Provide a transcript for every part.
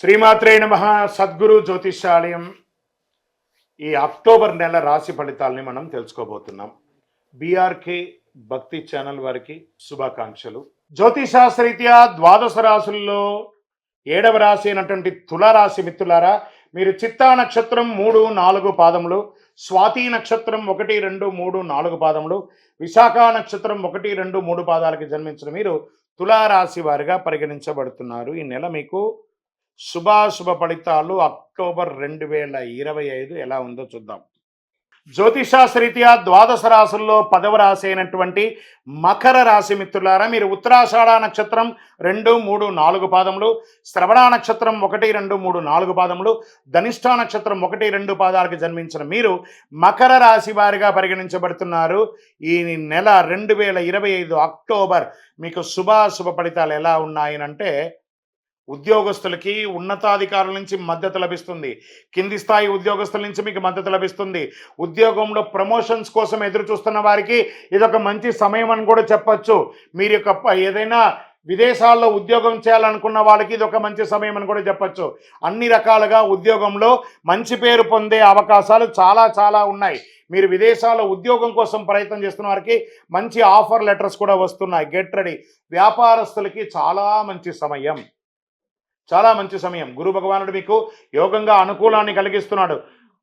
శ్రీమాత్రే నమః. సద్గురు జ్యోతిష్యాలయం ఈ అక్టోబర్ నెల రాశి ఫలితాలని మనం తెలుసుకోబోతున్నాం. బీఆర్కే భక్తి ఛానల్ వారికి శుభాకాంక్షలు. జ్యోతిశాస్త్రరీత్యా ద్వాదశ రాశుల్లో 7వ రాశి అయినటువంటి తులారాశి మిత్రులారా, మీరు చిత్తా నక్షత్రం 3, 4 పాదములు, స్వాతి నక్షత్రం 1, 2, 3, 4 పాదములు, విశాఖ నక్షత్రం 1, 2, 3 పాదాలకి జన్మించిన మీరు తులారాశి వారిగా పరిగణించబడుతున్నారు. ఈ నెల మీకు శుభాశుభ ఫలితాలు అక్టోబర్ 2025 ఎలా ఉందో చూద్దాం. జ్యోతిషాస్త్రరీత్యా ద్వాదశ రాశుల్లో 10వ రాశి అయినటువంటి మకర రాశి మిత్రులారా, మీరు ఉత్తరాషాఢ నక్షత్రం 2, 3, 4 పాదములు, శ్రవణ నక్షత్రం 1, 2, 3, 4 పాదములు, ధనిష్ఠ నక్షత్రం 1, 2 పాదాలకు జన్మించిన మీరు మకర రాశి వారిగా పరిగణించబడుతున్నారు. ఈ నెల 2025 అక్టోబర్ మీకు శుభాశుభ ఫలితాలు ఎలా ఉన్నాయనంటే, ఉద్యోగస్తులకి ఉన్నతాధికారుల నుంచి మద్దతు లభిస్తుంది. కింది స్థాయి ఉద్యోగస్తుల నుంచి మీకు మద్దతు లభిస్తుంది. ఉద్యోగంలో ప్రమోషన్స్ కోసం ఎదురు చూస్తున్న వారికి ఇదొక మంచి సమయం అని కూడా చెప్పచ్చు. మీరు యొక్క ఏదైనా విదేశాల్లో ఉద్యోగం చేయాలనుకున్న వాళ్ళకి ఇది ఒక మంచి సమయం అని కూడా చెప్పచ్చు. అన్ని రకాలుగా ఉద్యోగంలో మంచి పేరు పొందే అవకాశాలు చాలా ఉన్నాయి. మీరు విదేశాల్లో ఉద్యోగం కోసం ప్రయత్నం చేస్తున్న వారికి మంచి ఆఫర్ లెటర్స్ కూడా వస్తున్నాయి. Get ready. వ్యాపారస్తులకి చాలా మంచి సమయం, చాలా మంచి సమయం. గురు భగవానుడు మీకు యోగంగా అనుకూలాన్ని కలిగిస్తున్నాడు.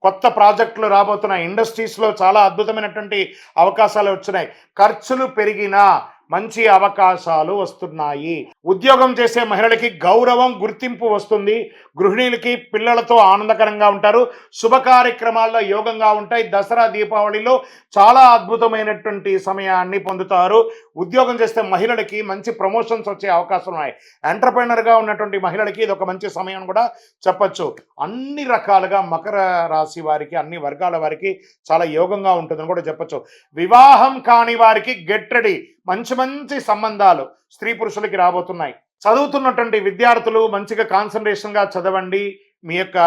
కొత్త ప్రాజెక్టులు రాబోతున్నాయి. ఇండస్ట్రీస్లో చాలా అద్భుతమైనటువంటి అవకాశాలు వచ్చినాయి. ఖర్చులు పెరిగినా మంచి అవకాశాలు వస్తున్నాయి. ఉద్యోగం చేసే మహిళలకి గౌరవం, గుర్తింపు వస్తుంది. గృహిణీలకి పిల్లలతో ఆనందకరంగా ఉంటారు. శుభ కార్యక్రమాల్లో యోగంగా ఉంటాయి. దసరా, దీపావళిలో చాలా అద్భుతమైనటువంటి సమయాన్ని పొందుతారు. ఉద్యోగం చేసే మహిళలకి మంచి ప్రమోషన్స్ వచ్చే అవకాశాలు ఉన్నాయి. ఎంటర్‌ప్రెన్యూర్‌గా ఉన్నటువంటి మహిళలకి ఇది ఒక మంచి సమయం కూడా చెప్పచ్చు. అన్ని రకాలుగా మకర రాశి వారికి, అన్ని వర్గాల వారికి చాలా యోగంగా ఉంటుందని కూడా చెప్పచ్చు. వివాహం కాని వారికి గెట్ రెడీ. మంచి సంబంధాలు స్త్రీ పురుషులకి రాబోతున్నాయి. చదువుతున్నటువంటి విద్యార్థులు మంచిగా కాన్సన్ట్రేషన్గా చదవండి. మీ యొక్క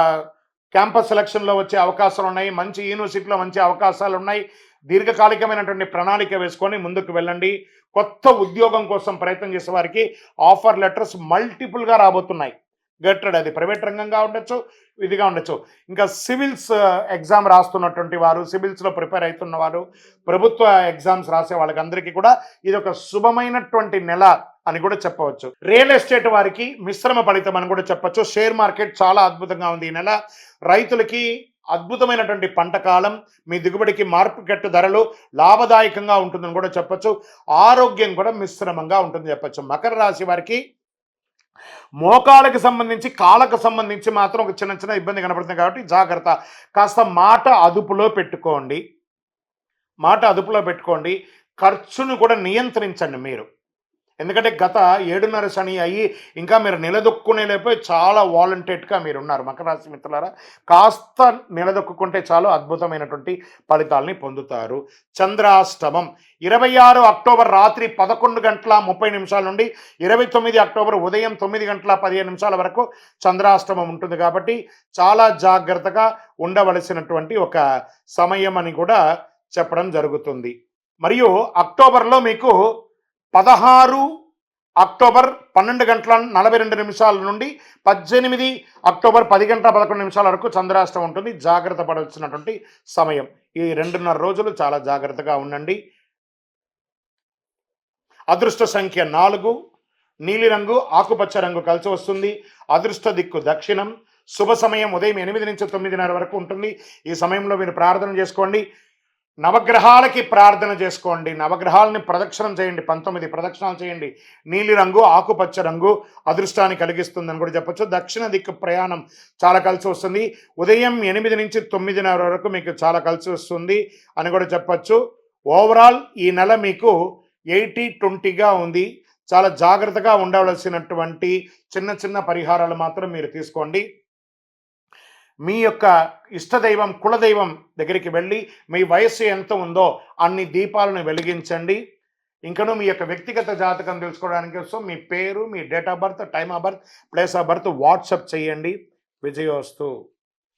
క్యాంపస్ సెలక్షన్లో వచ్చే అవకాశాలు ఉన్నాయి. మంచి యూనివర్సిటీలో మంచి అవకాశాలు ఉన్నాయి. దీర్ఘకాలికమైనటువంటి ప్రణాళిక వేసుకొని ముందుకు వెళ్ళండి. కొత్త ఉద్యోగం కోసం ప్రయత్నం చేసే వారికి ఆఫర్ లెటర్స్ మల్టిపుల్గా రాబోతున్నాయి. గెట్టెడ్. అది ప్రైవేట్ రంగంగా ఉండొచ్చు, ఇదిగా ఉండొచ్చు. ఇంకా సివిల్స్ ఎగ్జామ్ రాస్తున్నటువంటి వారు, సివిల్స్లో ప్రిపేర్ అవుతున్న వారు, ప్రభుత్వ ఎగ్జామ్స్ రాసే వాళ్ళకందరికీ కూడా ఇది ఒక శుభమైనటువంటి నెల అని కూడా చెప్పవచ్చు. రియల్ ఎస్టేట్ వారికి మిశ్రమ ఫలితం అని కూడా చెప్పచ్చు. షేర్ మార్కెట్ చాలా అద్భుతంగా ఉంది ఈ నెల. రైతులకి అద్భుతమైనటువంటి పంట కాలం. మీ దిగుబడికి మార్కెట్ ధరలు లాభదాయకంగా ఉంటుందని కూడా చెప్పచ్చు. ఆరోగ్యం కూడా మిశ్రమంగా ఉంటుందని చెప్పచ్చు. మకర రాశి వారికి మోకాళ్ళకి సంబంధించి, కాళ్ళకు సంబంధించి మాత్రం ఒక చిన్న ఇబ్బంది కనపడుతుంది. కాబట్టి జాగ్రత్త. కాస్త మాట అదుపులో పెట్టుకోండి. ఖర్చును కూడా నియంత్రించండి మీరు. ఎందుకంటే గత 7.5 శని అయ్యి ఇంకా మీరు నిలదొక్కునేలేపోయి చాలా వాలంటేట్గా మీరు ఉన్నారు. మకర రాశి మిత్రులారా, కాస్త నిలదొక్కుంటే చాలు అద్భుతమైనటువంటి ఫలితాలని పొందుతారు. చంద్రాష్టమం 26 అక్టోబర్ రాత్రి 11:30 నుండి 29 అక్టోబర్ ఉదయం 9:15 వరకు చంద్రాష్టమం ఉంటుంది. కాబట్టి చాలా జాగ్రత్తగా ఉండవలసినటువంటి ఒక సమయం అని కూడా చెప్పడం జరుగుతుంది. మరియు అక్టోబర్లో మీకు 16 అక్టోబర్ 12:42 నుండి 18 అక్టోబర్ 10:11 వరకు చంద్రాష్టమం ఉంటుంది. జాగ్రత్త పడాల్సినటువంటి సమయం. ఈ 2.5 రోజులు చాలా జాగ్రత్తగా ఉండండి. అదృష్ట సంఖ్య 4, నీలిరంగు, ఆకుపచ్చ రంగు కలిసి వస్తుంది. అదృష్ట దిక్కు దక్షిణం. శుభ సమయం ఉదయం 8 నుంచి 9:30 వరకు ఉంటుంది. ఈ సమయంలో మీరు ప్రార్థన చేసుకోండి. నవగ్రహాలకి ప్రార్థన చేసుకోండి. నవగ్రహాలని ప్రదక్షిణం చేయండి. 19 ప్రదక్షిణాలు చేయండి. నీలిరంగు, ఆకుపచ్చ రంగు అదృష్టాన్ని కలిగిస్తుందని కూడా చెప్పచ్చు. దక్షిణ దిక్కు ప్రయాణం చాలా కలిసి వస్తుంది. ఉదయం 8 నుంచి 9:30 వరకు మీకు చాలా కలిసి వస్తుంది అని కూడా చెప్పచ్చు. ఓవరాల్ ఈ నెల మీకు 80-20గా ఉంది. చాలా జాగ్రత్తగా ఉండవలసినటువంటి చిన్న పరిహారాలు మాత్రం మీరు తీసుకోండి. మీ యొక్క ఇష్టదైవం, కులదైవం దగ్గరికి వెళ్ళి మీ వయస్సు ఎంత ఉందో అన్ని దీపాలను వెలిగించండి. ఇంకనూ మీ యొక్క వ్యక్తిగత జాతకం తెలుసుకోవడానికి కోసం మీ పేరు, మీ date of birth, time of birth, place of birth WhatsApp చేయండి. విజయోస్తు.